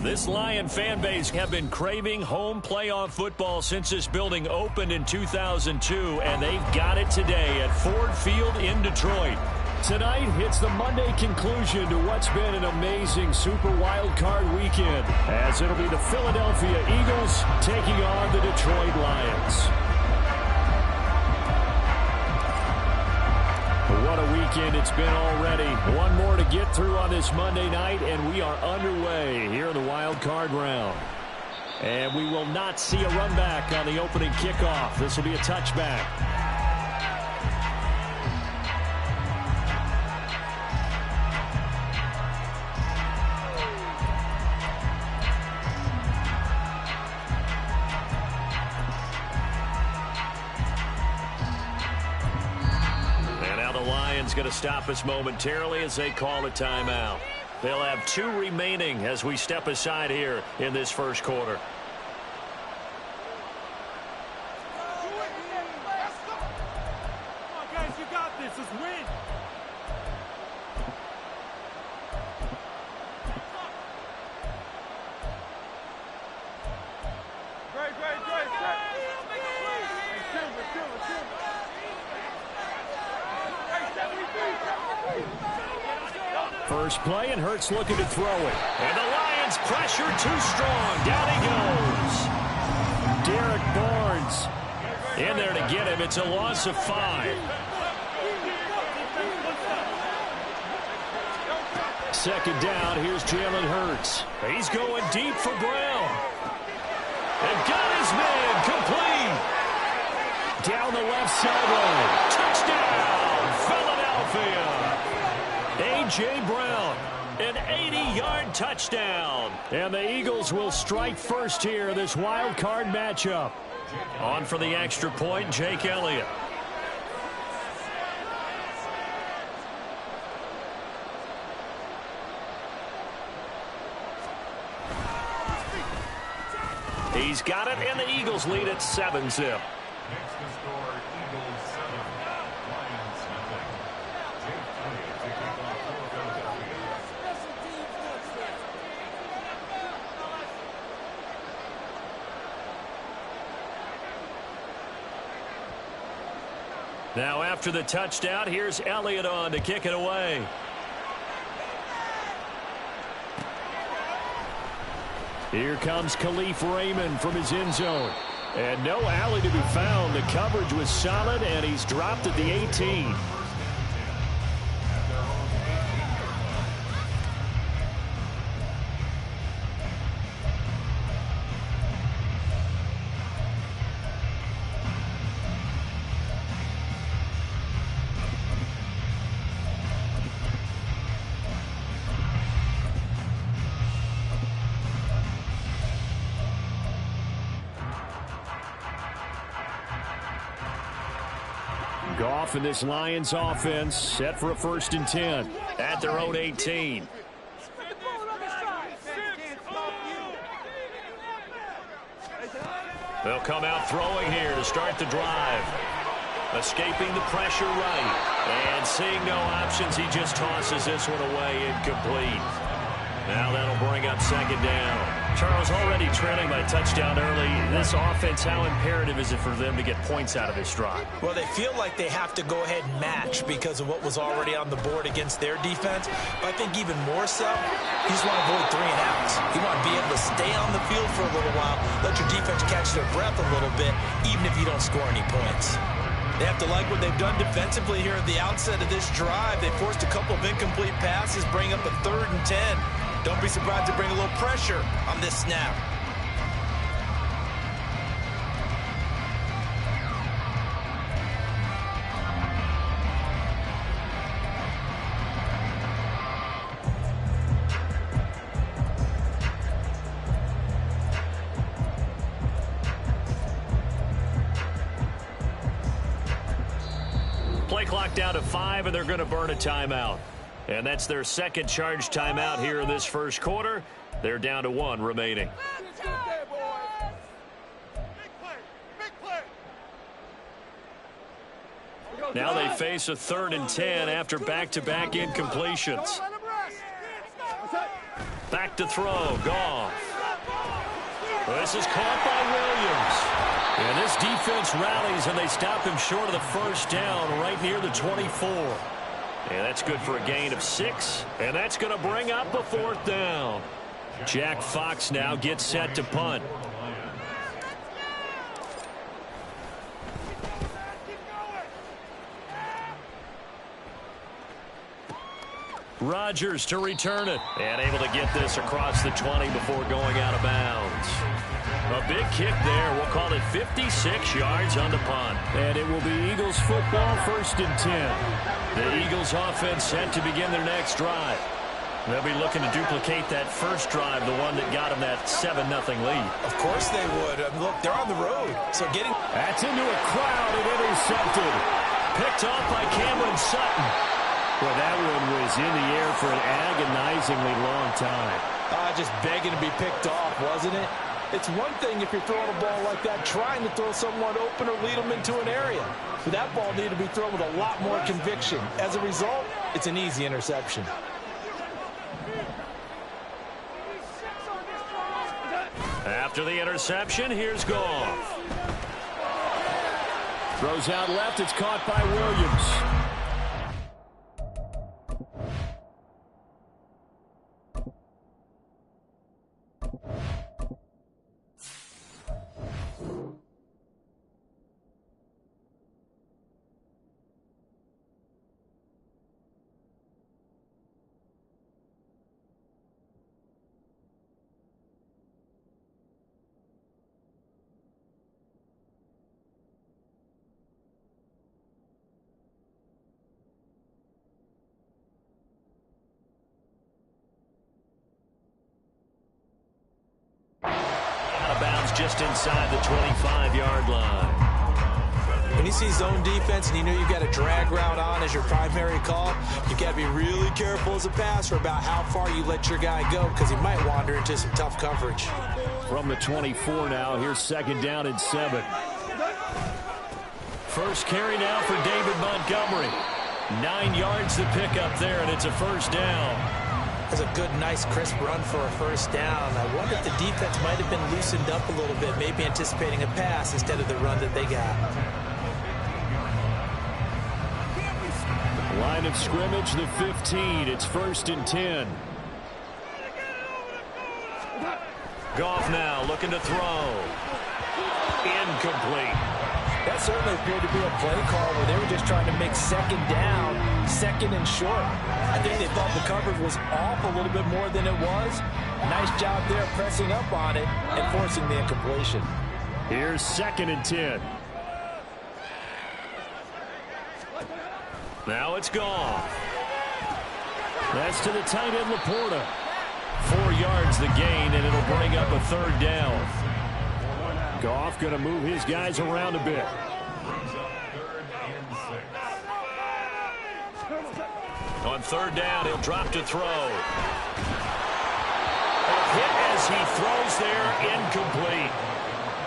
This Lion fan base have been craving home playoff football since this building opened in 2002, and they've got it today at Ford Field in Detroit. Tonight, it's the Monday conclusion to what's been an amazing Super Wild Card weekend, as it'll be the Philadelphia Eagles taking on the Detroit Lions. What a weekend it's been already. One more to get through on this Monday night, and we are underway here in the Wild Card round. And we will not see a run back on the opening kickoff. This will be a touchback. Going to stop us momentarily as they call a timeout. They'll have 2 remaining as we step aside here in this first quarter. Come on, guys, you got this. Let's win. Great. First play, and Hurts looking to throw it. And the Lions pressure too strong. Down he goes. Derek Barnes in there to get him. It's a loss of 5. Second down, here's Jalen Hurts. He's going deep for Brown. And got his man complete. Down the left sideline. Touchdown, Philadelphia. A.J. Brown, an 80-yard touchdown. And the Eagles will strike first here, this wild card matchup. On for the extra point, Jake Elliott. He's got it, and the Eagles lead at 7-zip. Now after the touchdown, here's Elliott on to kick it away. Here comes Khalif Raymond from his end zone. And no alley to be found. The coverage was solid, and he's dropped at the 18. Goff and this Lions offense set for a 1st and 10 at their own 18. They'll come out throwing here to start the drive. Escaping the pressure right. And seeing no options, he just tosses this one away incomplete. Now that'll bring up 2nd down. Charles, already trailing by touchdown early. This offense, how imperative is it for them to get points out of this drive? Well, they feel like they have to go ahead and match because of what was already on the board against their defense. But I think even more so, you just want to avoid 3 and outs. You want to be able to stay on the field for a little while, let your defense catch their breath a little bit, even if you don't score any points. They have to like what they've done defensively here at the outset of this drive. They forced a couple of incomplete passes, bring up a 3rd and 10. Don't be surprised to bring a little pressure on this snap. Play clock down to 5, and they're going to burn a timeout. And that's their 2nd charge timeout here in this first quarter. They're down to 1 remaining. Now they face a 3rd and 10 after back-to-back incompletions. Back to throw. Goff. This is caught by Williams. And this defense rallies, and they stop him short of the first down right near the 24. And that's good for a gain of 6. And that's going to bring up a 4th down. Jack Fox now gets set to punt. Rodgers to return it. And able to get this across the 20 before going out of bounds. A big kick there. We'll call it 56 yards on the punt. And it will be Eagles football, 1st and 10. The Eagles offense set to begin their next drive. They'll be looking to duplicate that first drive, the one that got them that 7-0 lead. Of course they would. Look, they're on the road. So getting... That's into a crowd and intercepted. Picked off by Cameron Sutton. Well, that one was in the air for an agonizingly long time. Just begging to be picked off, wasn't it? It's one thing if you're throwing a ball like that, trying to throw someone open or lead them into an area. But that ball needed to be thrown with a lot more conviction. As a result, it's an easy interception. After the interception, here's Goff. Throws out left. It's caught by Williams. Just inside the 25-yard line. When you see zone defense and you know you've got a drag route on as your primary call, you've got to be really careful as a passer about how far you let your guy go because he might wander into some tough coverage. From the 24 now, here's 2nd down and 7. First carry now for David Montgomery. 9 yards to pick up there, and it's a 1st down. That's a good, nice, crisp run for a 1st down. I wonder if the defense might have been loosened up a little bit, maybe anticipating a pass instead of the run that they got. Line of scrimmage, the 15. It's 1st and 10. Goff now looking to throw. Incomplete. That certainly appeared to be a play call where they were just trying to make 2nd down, 2nd and short. I think they thought the coverage was off a little bit more than it was. Nice job there pressing up on it and forcing the incompletion. Here's 2nd and 10. Now it's Goff. That's to the tight end, Laporta. 4 yards the gain, and it'll bring up a 3rd down. Goff going to move his guys around a bit. On 3rd down, he'll drop to throw. A hit as he throws there, incomplete.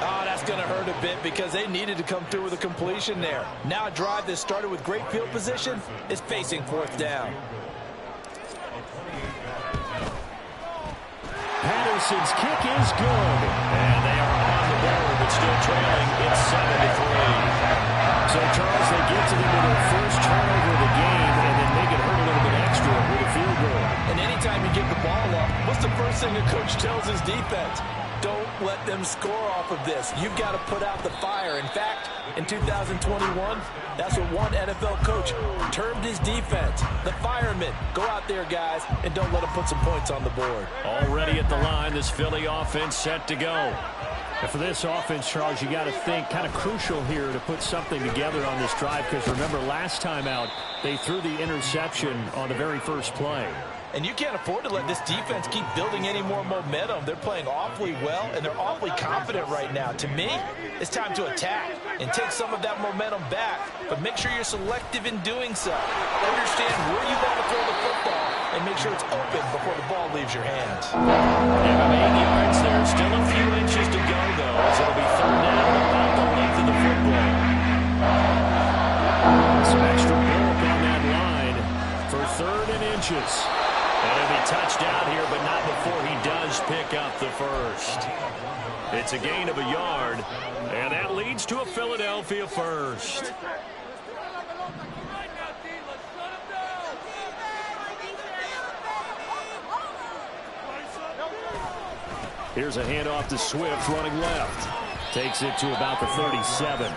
Oh, that's going to hurt a bit because they needed to come through with a completion there. Now a drive that started with great field position is facing 4th down. Patterson's kick is good. And they are on the board, but still trailing. It's 7-3. So, Charles, they get to them with their first turnover of the game and then make it hurt a little bit extra with a field goal. And anytime you give the ball up, what's the first thing a coach tells his defense? Don't let them score off of this. You've got to put out the fire. In fact, in 2021, that's what one NFL coach termed his defense. The firemen. Go out there, guys, and don't let them put some points on the board. Already at the line, this Philly offense set to go. And for this offense, Charles, you got to think kind of crucial here to put something together on this drive because remember last time out, they threw the interception on the very first play. And you can't afford to let this defense keep building any more momentum. They're playing awfully well, and they're awfully confident right now. To me, it's time to attack and take some of that momentum back. But make sure you're selective in doing so. Understand where you want to throw the football, and make sure it's open before the ball leaves your hands. Yeah, 8 yards there. Still a few inches to go, though, as it'll be 3rd down about the length of the football. Some extra build on that line for 3rd and inches. And it'll be touched out here, but not before he Eagles pick up the first. It's a gain of a yard, and that leads to a Philadelphia first. Here's a handoff to Swift running left. Takes it to about the 37.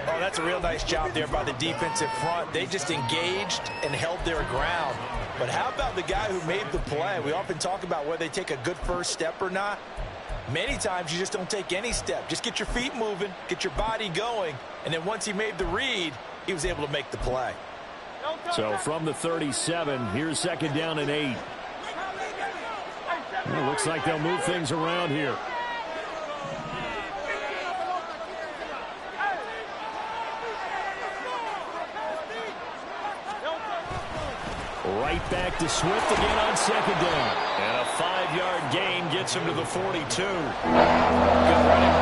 Oh, that's a real nice job there by the defensive front. They just engaged and held their ground. But how about the guy who made the play? We often talk about whether they take a good first step or not. Many times you just don't take any step. Just get your feet moving, get your body going, and then once he made the read, he was able to make the play. So from the 37, here's second down and 8. Well, looks like they'll move things around here. Right back to Swift again on second down. And a 5-yard gain gets him to the 42. Good running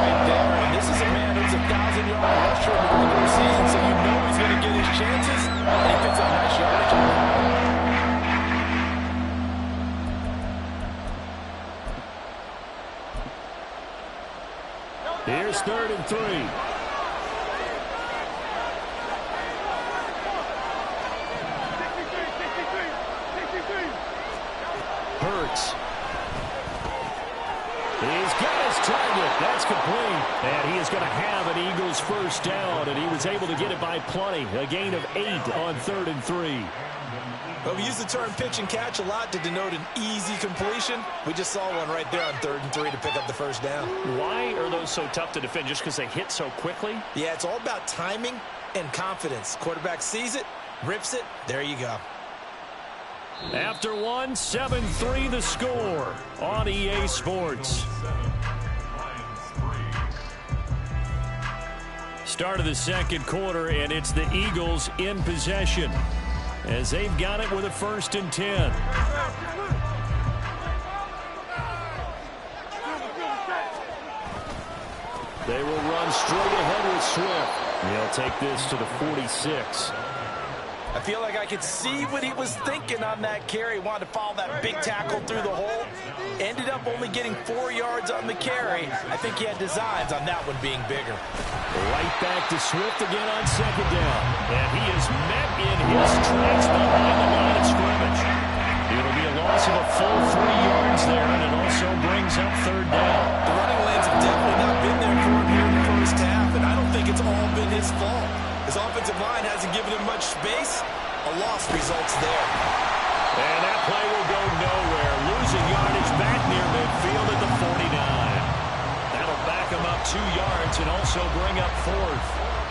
right there. And this is a man who's a 1,000-yard rusher in the regular season, so you know he's going to get his chances. And he picks up nice yardage. Here's 3rd and 3. Hurts. He's got his target. That's complete. And he is going to have an Eagles first down, and he was able to get it by plenty. A gain of 8 on 3rd and 3. Well, we use the term pitch and catch a lot to denote an easy completion. We just saw one right there on 3rd and 3 to pick up the first down. Why are those so tough to defend? Just because they hit so quickly? Yeah, it's all about timing and confidence. Quarterback sees it, rips it, there you go. After one, 7-3 the score on EA Sports. Start of the second quarter, and it's the Eagles in possession as they've got it with a 1st and 10. They will run straight ahead with Swift. He'll take this to the 46. I feel like I could see what he was thinking on that carry. Wanted to follow that big tackle through the hole. Ended up only getting 4 yards on the carry. I think he had designs on that one being bigger. Right back to Swift again on second down. And he is met in his tracks behind the line of scrimmage. It'll be a loss of a full 3 yards there, and it also brings up 3rd down. The running lanes have definitely not been there for him here in the first half, and I don't think it's all been his fault. His offensive line hasn't given him much space. A loss results there. And that play will go nowhere. Losing yardage back near midfield at the 49. That'll back him up 2 yards and also bring up 4th.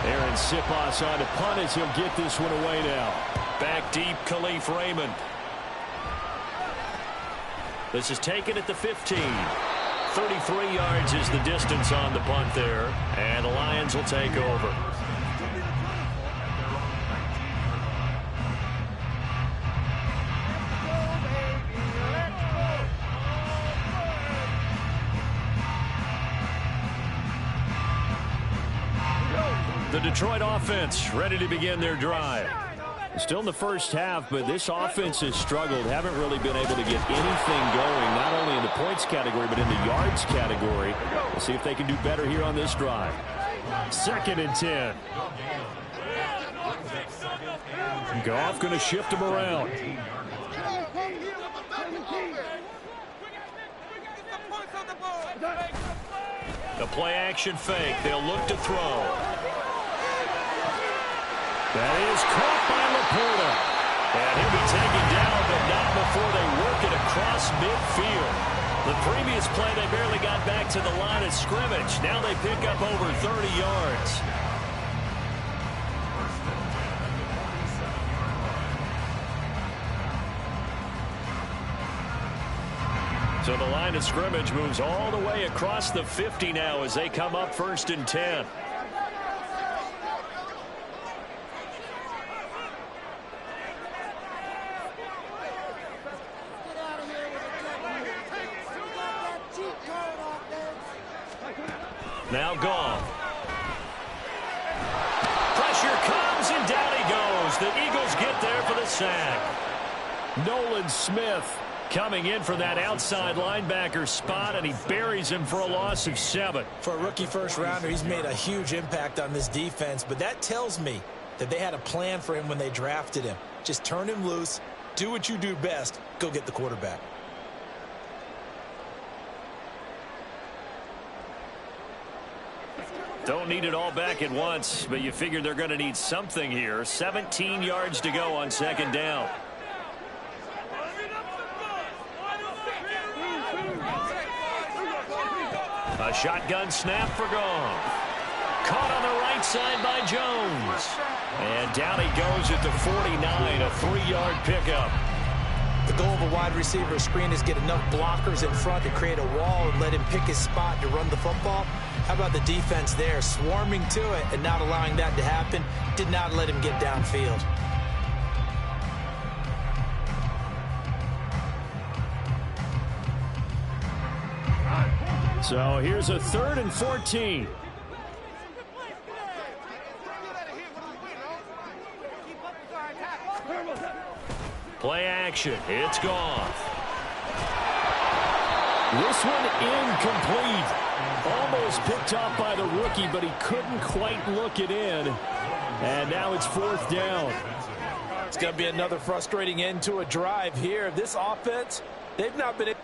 Aaron Siposs on to punt as he'll get this one away now. Back deep, Khalif Raymond. This is taken at the 15. 33 yards is the distance on the punt there. And the Lions will take over. The Detroit offense ready to begin their drive. Still in the first half, but this offense has struggled. Haven't really been able to get anything going, not only in the points category, but in the yards category. We'll see if they can do better here on this drive. 2nd and 10. Goff going to shift him around. The play action fake. They'll look to throw. That is caught by Laporta. And he'll be taken down, but not before they work it across midfield. The previous play, they barely got back to the line of scrimmage. Now they pick up over 30 yards. So the line of scrimmage moves all the way across the 50 now as they come up 1st and 10. Now gone. Pressure comes, and down he goes. The Eagles get there for the sack. Nolan Smith coming in for that outside linebacker spot, and he buries him for a loss of 7. For a rookie first-rounder, he's made a huge impact on this defense, but that tells me that they had a plan for him when they drafted him. Just turn him loose, do what you do best, go get the quarterback. Don't need it all back at once, but you figure they're going to need something here. 17 yards to go on second down. A shotgun snap for Gong. Caught on the right side by Jones. And down he goes at the 49, a 3-yard pickup. The goal of a wide receiver screen is get enough blockers in front to create a wall and let him pick his spot to run the football. How about the defense there, swarming to it and not allowing that to happen? Did not let him get downfield. So here's a 3rd and 14. Play action. It's gone. This one incomplete. Almost picked off by the rookie, but he couldn't quite look it in. And now it's 4th down. It's going to be another frustrating end to a drive here. This offense, they've not been...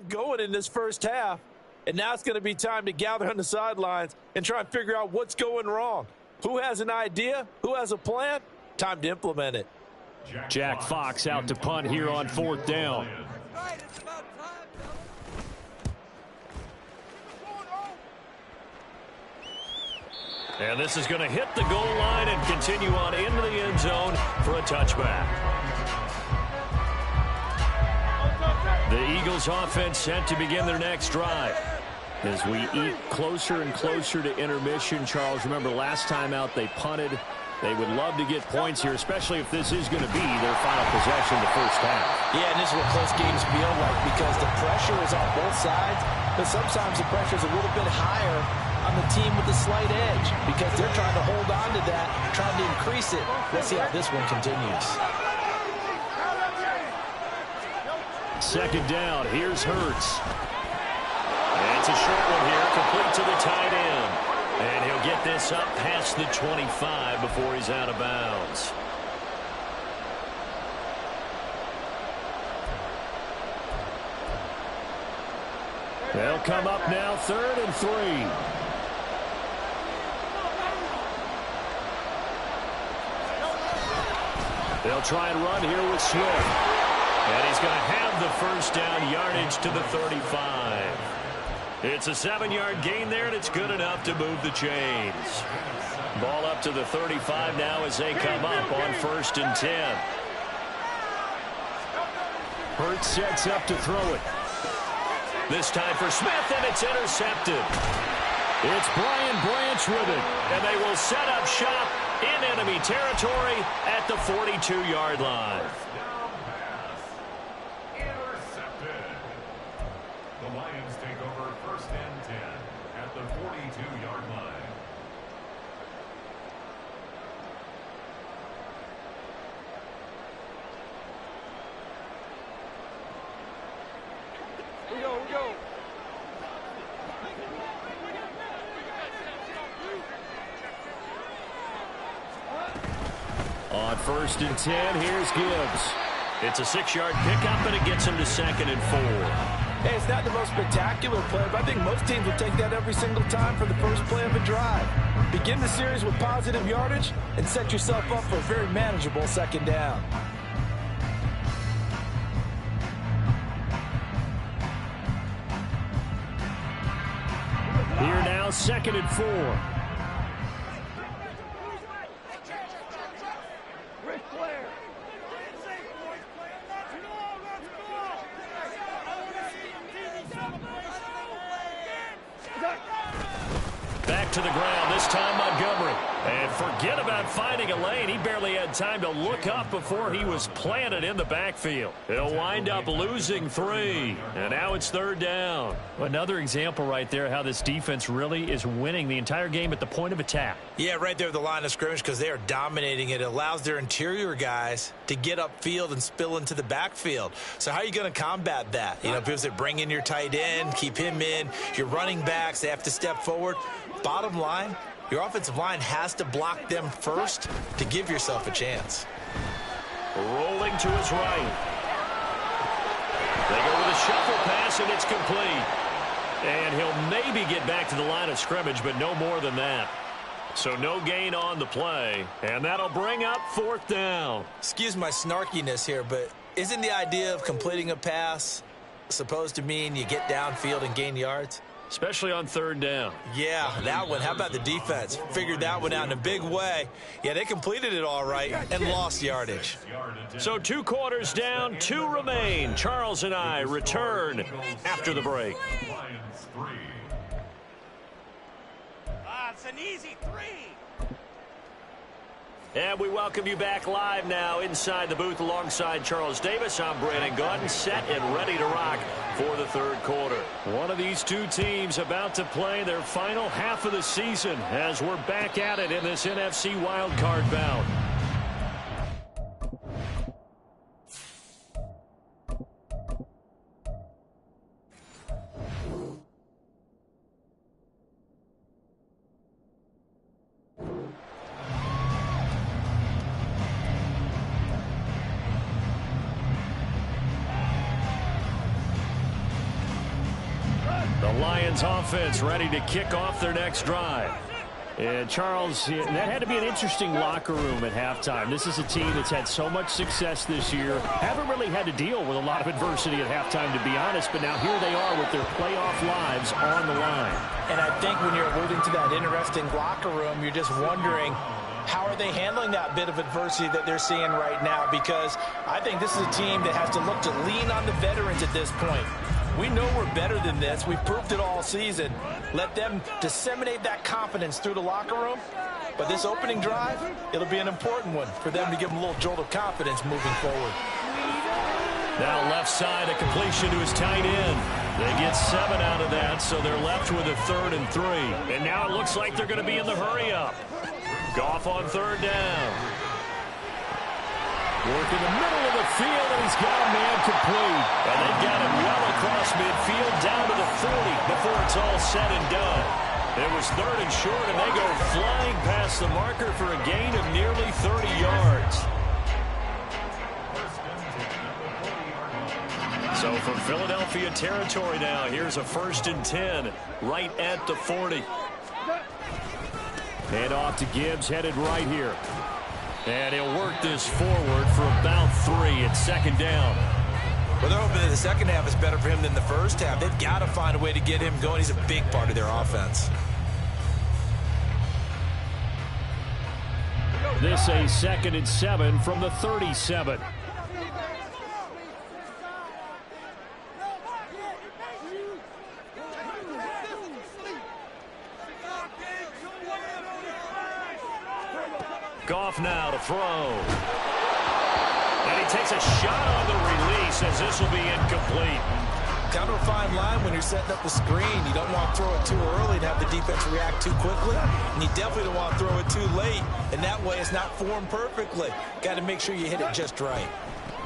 going in this first half, and now it's going to be time to gather on the sidelines and try and figure out what's going wrong. Who has an idea? Who has a plan? Time to implement it. Jack Fox out to punt here on 4th down. And this is going to hit the goal line and continue on into the end zone for a touchback. The Eagles offense set to begin their next drive. As we eat closer and closer to intermission, Charles, remember last time out they punted. They would love to get points here, especially if this is going to be their final possession of the first half. Yeah, and this is what close games feel like because the pressure is on both sides, but sometimes the pressure is a little bit higher on the team with the slight edge because they're trying to hold on to that, trying to increase it. Let's see how this one continues. Second down, here's Hurts. And it's a short one here, complete to the tight end. And he'll get this up past the 25 before he's out of bounds. They'll come up now, 3rd and 3. They'll try and run here with Swift. And he's going to have the first down, yardage to the 35. It's a 7-yard gain there, and it's good enough to move the chains. Ball up to the 35 now as they come up on 1st and 10. Hurts sets up to throw it. This time for Smith, and it's intercepted. It's Brian Branch with it, and they will set up shop in enemy territory at the 42-yard line. On 1st and 10, here's Gibbs. It's a 6-yard pickup, and it gets him to 2nd and 4. Hey, it's not the most spectacular play, but I think most teams will take that every single time for the first play of a drive. Begin the series with positive yardage and set yourself up for a very manageable 2nd down. Here now, 2nd and 4. Back to the ground, this time Montgomery. And forget about finding a lane. He barely had time to look up before he was planted in the backfield. He'll wind up losing 3. And now it's 3rd down. Another example right there how this defense really is winning the entire game at the point of attack. Yeah, right there at the line of scrimmage because they are dominating it. It allows their interior guys to get upfield and spill into the backfield. So how are you going to combat that? You know, people say bring in your tight end, keep him in. Your running backs, they have to step forward. Bottom line, your offensive line has to block them first to give yourself a chance. Rolling to his right. They go with a shuffle pass, and it's complete. And he'll maybe get back to the line of scrimmage, but no more than that. So no gain on the play, and that'll bring up 4th down. Excuse my snarkiness here, but isn't the idea of completing a pass supposed to mean you get downfield and gain yards? Especially on 3rd down. Yeah, that one. How about the defense? Figured that one out in a big way. Yeah, they completed it all right and lost yardage. So 2 quarters down, 2 remain. Charles and I return after the break. It's an easy 3. And we welcome you back live now inside the booth alongside Charles Davis. I'm Brandon Gaudin, set and ready to rock for the 3rd quarter. One of these 2 teams about to play their final half of the season as we're back at it in this NFC wildcard bout. The Lions offense ready to kick off their next drive. And Charles, that had to be an interesting locker room at halftime. This is a team that's had so much success this year. Haven't really had to deal with a lot of adversity at halftime, to be honest. But now here they are with their playoff lives on the line. And I think when you're alluding to that interesting locker room, you're just wondering, how are they handling that bit of adversity that they're seeing right now? Because I think this is a team that has to look to lean on the veterans at this point. We know we're better than this. We've proved it all season. Let them disseminate that confidence through the locker room. But this opening drive, it'll be an important one for them to give them a little jolt of confidence moving forward. Now left side, a completion to his tight end. They get 7 out of that, so they're left with a 3rd and 3. And now it looks like they're going to be in the hurry-up. Goff on 3rd down. Work in the middle of the field, and he's got a man complete. And they've got him well across midfield down to the 40 before it's all said and done. It was 3rd and short, and they go flying past the marker for a gain of nearly 30 yards. So from Philadelphia territory now, here's a 1st and 10 right at the 40. Hand off to Gibbs, headed right here. And he'll work this forward for about 3 at 2nd down. Well, they're hoping that the second half is better for him than the first half. They've got to find a way to get him going. He's a big part of their offense. This a 2nd and 7 from the 37. Goff now to throw. And he takes a shot on the release as this will be incomplete. Kind of a fine line when you're setting up a screen. You don't want to throw it too early to have the defense react too quickly. And you definitely don't want to throw it too late. And that way it's not formed perfectly. Got to make sure you hit it just right.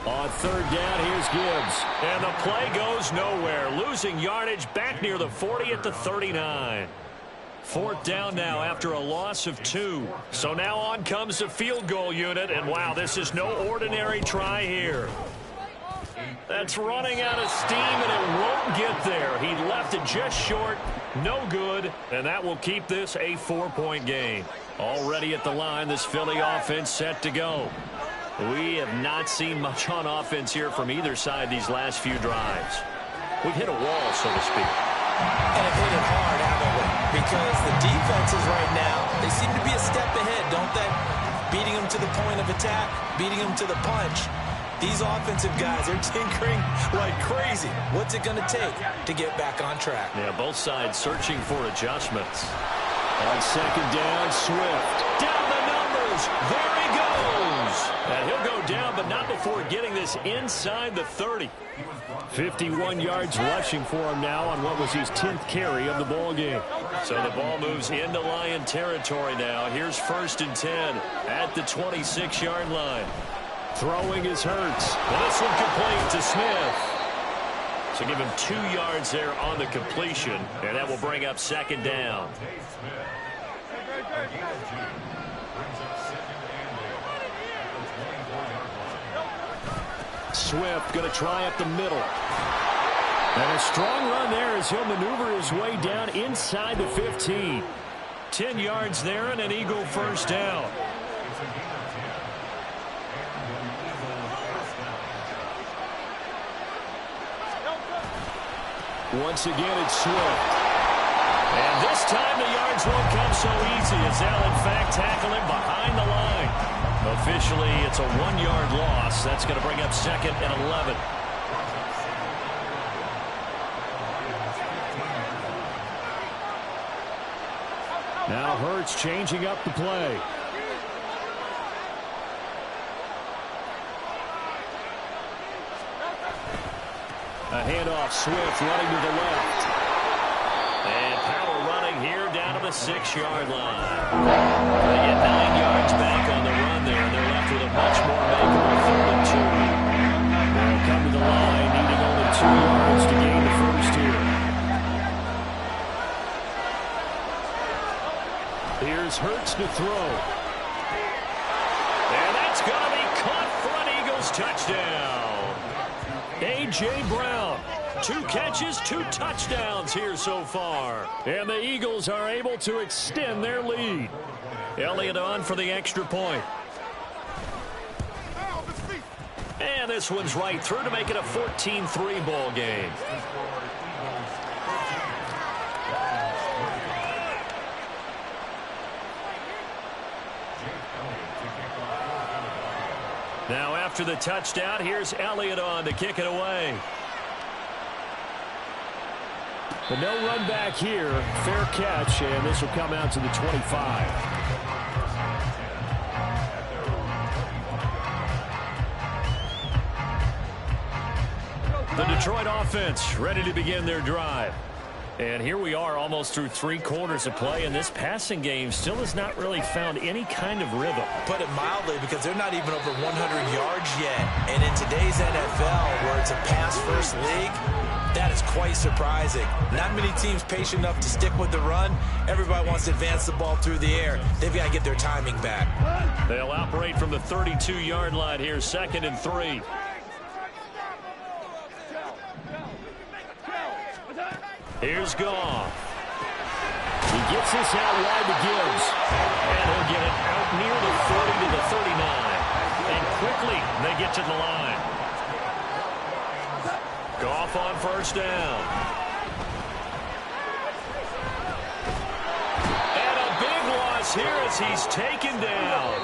On 3rd down, here's Gibbs. And the play goes nowhere. Losing yardage back near the 40 at the 39. 4th down now after a loss of 2. So now on comes the field goal unit, and wow, this is no ordinary try here. That's running out of steam, and it won't get there. He left it just short, no good, and that will keep this a 4-point game. Already at the line, this Philly offense set to go. We have not seen much on offense here from either side these last few drives. We've hit a wall, so to speak. And have hit it hard, haven't we? Because the defenses right now, they seem to be a step ahead, don't they? Beating them to the point of attack, beating them to the punch. These offensive guys are tinkering like crazy. What's it going to take to get back on track? Yeah, both sides searching for adjustments. On 2nd down, Swift. Down the numbers. There he goes. And he'll go down, but not before getting this inside the 30. 51 yards rushing for him now on what was his 10th carry of the ball game. So the ball moves into Lion territory now. Here's 1st and 10 at the 26-yard line. Throwing is Hurts. Well, this one complete to Smith. So give him 2 yards there on the completion, and that will bring up 2nd down. Swift going to try up the middle. And a strong run there as he'll maneuver his way down inside the 15. 10 yards there and an Eagle 1st down. Once again, it's Swift. And this time the yards won't come so easy as they'll, in fact, tackle him behind the line. Officially, it's a 1-yard loss. That's going to bring up 2nd and 11. Now Hurts changing up the play. A handoff, Swift running to the left. And power running here down to the 6-yard line. They get 9 yards back on the run there, and they're left with a much more makeable 3rd and 2. They'll come to the line, needing only 2 yards to gain the first here. Here's Hurts to throw. And that's going to be caught for an Eagles touchdown. A.J. Brown, 2 catches, 2 touchdowns here so far. And the Eagles are able to extend their lead. Elliott on for the extra point. And this one's right through to make it a 14-3 ball game. Now after the touchdown, here's Elliott on to kick it away. But no run back here. Fair catch, and this will come out to the 25. The Detroit offense ready to begin their drive. And here we are almost through 3 quarters of play, and this passing game still has not really found any kind of rhythm. Put it mildly, because they're not even over 100 yards yet. And in today's NFL, where it's a pass-first league, that is quite surprising. Not many teams patient enough to stick with the run. Everybody wants to advance the ball through the air. They've got to get their timing back. They'll operate from the 32-yard line here, 2nd and 3. Here's Goff. He gets this out wide to Gibbs. And he'll get it out near the 40 to the 39. And quickly they get to the line. Goff on 1st down. And a big loss here as he's taken down.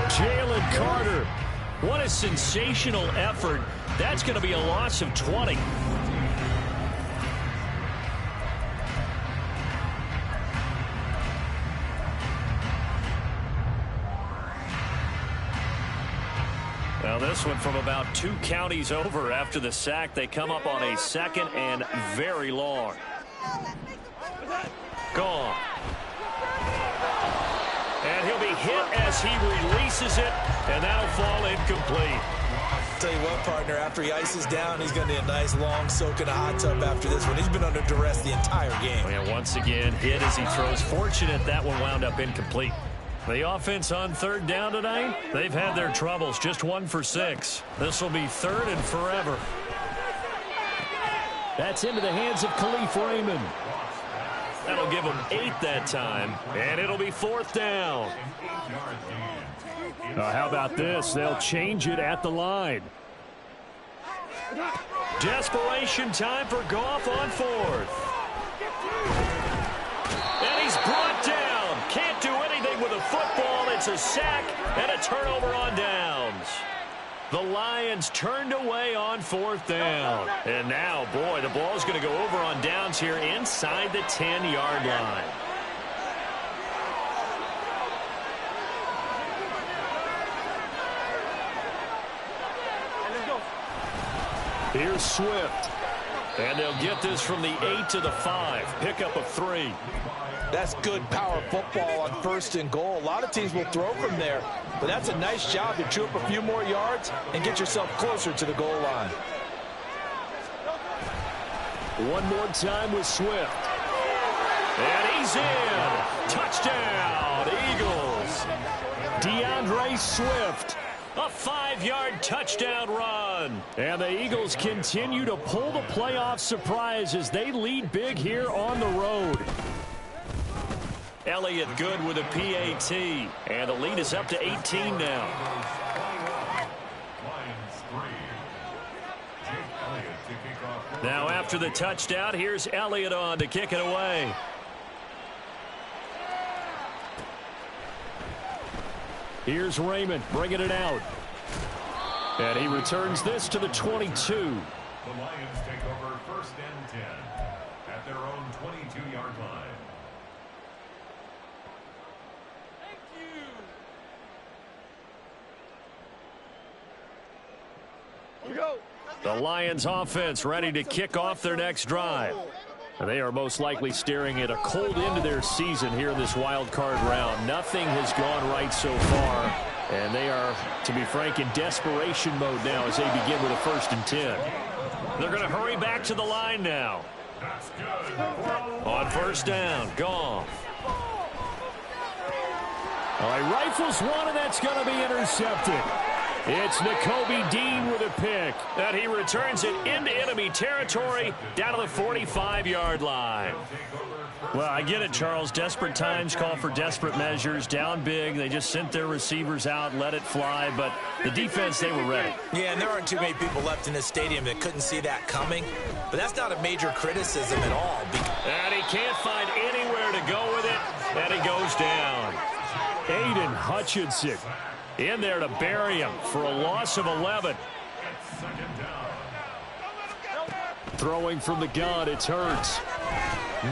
Jalen Carter. What a sensational effort. That's going to be a loss of 20. Now this one from about 2 counties over after the sack. They come up on a 2nd and very long. Gone. And he'll be hit as he releases it, and that'll fall incomplete. Tell you what, partner, after he ices down, he's going to need a nice long soak in a hot tub after this one. He's been under duress the entire game. And once again, hit as he throws. Fortunate that one wound up incomplete. The offense on third down tonight, they've had their troubles. Just 1 for 6. This will be third and forever. That's into the hands of Khalif Raymond. That'll give him 8 that time, and it'll be 4th down. How about this? They'll change it at the line. Desperation time for Goff on 4th. And he's brought down. Can't do anything with a football. It's a sack and a turnover on downs. The Lions turned away on 4th down. And now, boy, the ball's going to go over on downs here inside the 10-yard line. Here's Swift. And they'll get this from the 8 to the 5. Pickup of 3. That's good power football on 1st and goal. A lot of teams will throw from there, but that's a nice job to chew up a few more yards and get yourself closer to the goal line. One more time with Swift. And he's in. Touchdown, Eagles. DeAndre Swift. A 5-yard touchdown run. And the Eagles continue to pull the playoff surprise as they lead big here on the road. Elliott good with a PAT. And the lead is up to 18 now. Now after the touchdown, here's Elliott on to kick it away. Here's Raymond bringing it out. And he returns this to the 22. The Lions take over 1st and 10 at their own 22-yard line. Thank you. Here we go. The Lions offense ready to kick off their next drive. And they are most likely staring at a cold end to their season here in this wild card round. Nothing has gone right so far. And they are, to be frank, in desperation mode now as they begin with a 1st and 10. They're going to hurry back to the line now. On 1st down, Goff. All right, rifles one, and that's going to be intercepted. It's Nakobe Dean with a pick. And he returns it into enemy territory down to the 45-yard line. Well, I get it, Charles. Desperate times call for desperate measures. Down big. They just sent their receivers out and let it fly. But the defense, they were ready. Yeah, and there aren't too many people left in this stadium that couldn't see that coming. But that's not a major criticism at all. And he can't find anywhere to go with it. And he goes down. Aiden Hutchinson in there to bury him for a loss of 11. Throwing from the gun, it's Hurts.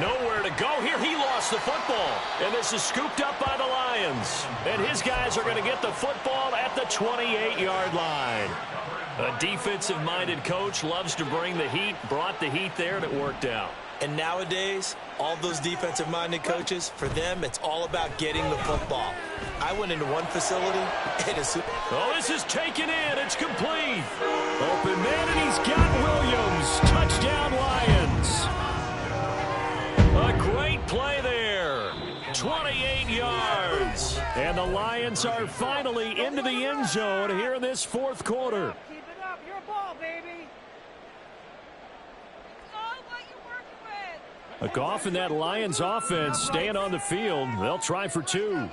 Nowhere to go here. He lost the football. And this is scooped up by the Lions. And his guys are going to get the football at the 28-yard line. A defensive-minded coach loves to bring the heat, brought the heat there, and it worked out. And nowadays, all those defensive-minded coaches, for them, it's all about getting the football. I went into one facility, and it's... Oh, this is taken in. It's complete. Open man, and he's got Williams. Touchdown, Lions. A great play there. 28 yards. And the Lions are finally into the end zone here in this 4th quarter. Keep it up. Your ball, baby. A Goff and that Lions offense staying on the field. They'll try for 2.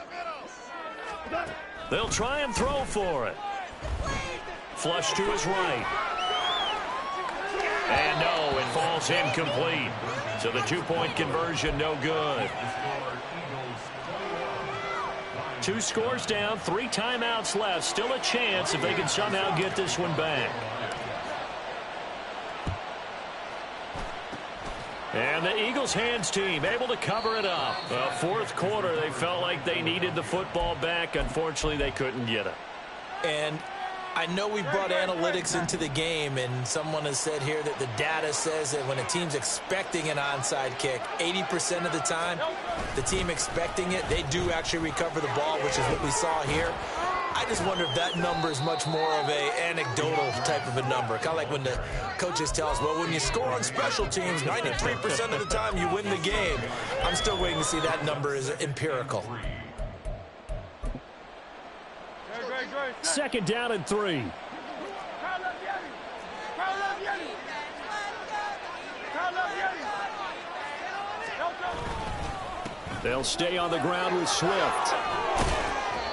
They'll try and throw for it. Flush to his right. And no, it falls incomplete. So the 2-point conversion, no good. 2 scores down, 3 timeouts left. Still a chance if they can somehow get this one back. And the Eagles hands team able to cover it up. 4th quarter, they felt like they needed the football back. Unfortunately, they couldn't get it. And I know we brought analytics into the game, and someone has said here that the data says that when a team's expecting an onside kick, 80% of the time, the team expecting it, they do actually recover the ball, which is what we saw here. I just wonder if that number is much more of a anecdotal type of a number. Kind of like when the coaches tell us, well, when you score on special teams, 93% of the time you win the game. I'm still waiting to see that number is empirical. Second down and 3. They'll stay on the ground with Swift.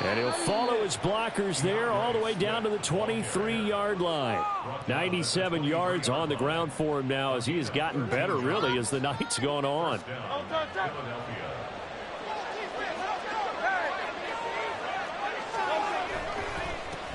And he'll follow his blockers there all the way down to the 23-yard line. 97 yards on the ground for him now as he has gotten better, really, as the night's gone on.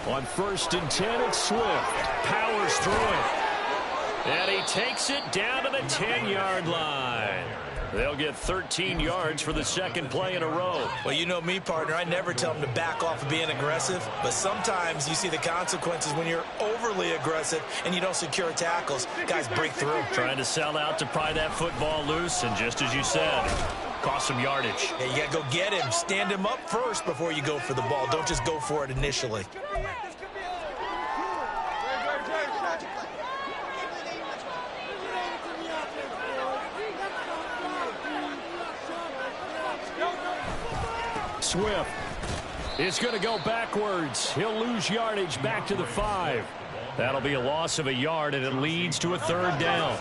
On 1st and 10, it's Swift. Powers through it. And he takes it down to the 10-yard line. They'll get 13 yards for the second play in a row. Well, you know me, partner. I never tell them to back off of being aggressive. But sometimes you see the consequences when you're overly aggressive and you don't secure tackles. Guys break through. Trying to sell out to pry that football loose. And just as you said, cost some yardage. Yeah, you got to go get him. Stand him up first before you go for the ball. Don't just go for it initially. Swift is going to go backwards. He'll lose yardage back to the 5. That'll be a loss of a yard, and it leads to a 3rd down.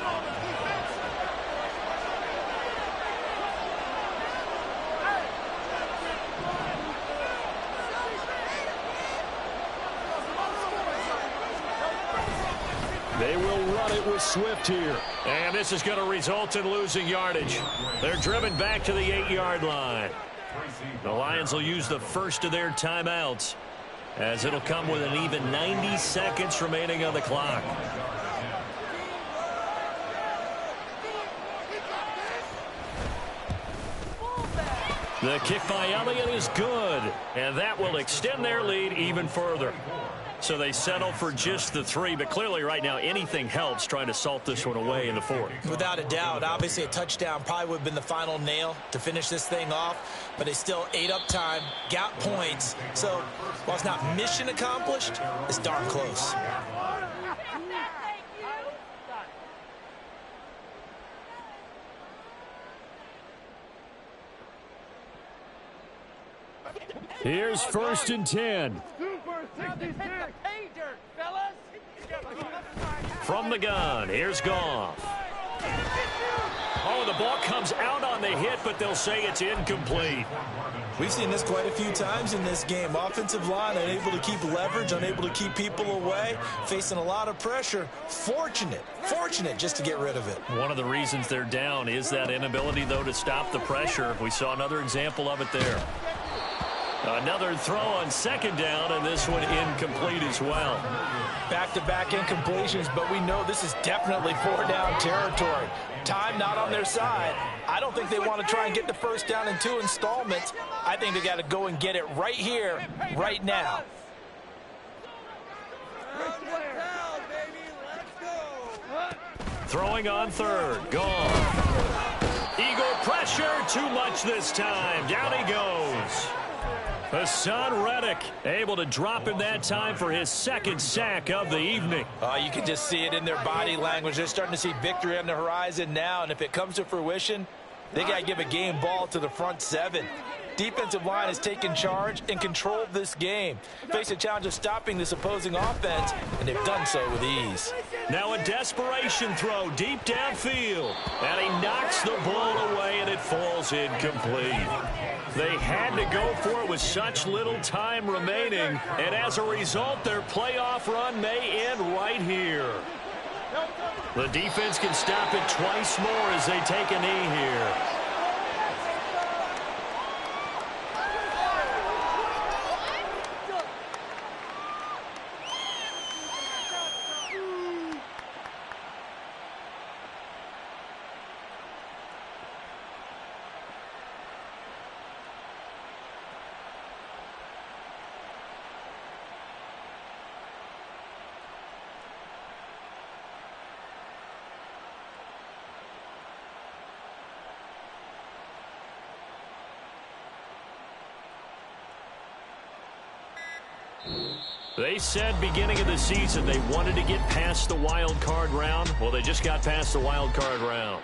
They will run it with Swift here. And this is going to result in losing yardage. They're driven back to the 8-yard line. The Lions will use the first of their timeouts, as it'll come with an even 90 seconds remaining on the clock. The kick by Elliott is good, and that will extend their lead even further. So they settle for just the 3, but clearly right now anything helps trying to salt this one away in the 4th. Without a doubt, obviously a touchdown probably would have been the final nail to finish this thing off, but they still ate up time, got points. So while it's not mission accomplished, it's darn close. Here's 1st and 10. From the gun, here's Goff. Oh, the ball comes out on the hit, but they'll say it's incomplete. We've seen this quite a few times in this game. Offensive line unable to keep leverage, unable to keep people away, facing a lot of pressure. Fortunate just to get rid of it. One of the reasons they're down is that inability, though, to stop the pressure. We saw another example of it there. Another throw on 2nd down, and this one incomplete as well. Back-to-back incompletions, but we know this is definitely 4-down territory. Time not on their side. I don't think they want to try and get the 1st down in 2 installments. I think they got to go and get it right here, right now. Throwing on 3rd. Gone. Eagle pressure. Too much this time. Down he goes. Hassan Reddick able to drop him that time for his 2nd sack of the evening. You can just see it in their body language. They're starting to see victory on the horizon now, and if it comes to fruition, they got to give a game ball to the front 7. Defensive line has taken charge and controlled this game. Face a challenge of stopping this opposing offense, and they've done so with ease. Now a desperation throw deep downfield, and he knocks the ball away, and it falls incomplete. They had to go for it with such little time remaining, and as a result, their playoff run may end right here. The defense can stop it twice more as they take a knee here. They said beginning of the season they wanted to get past the wild card round. Well, they just got past the wild card round.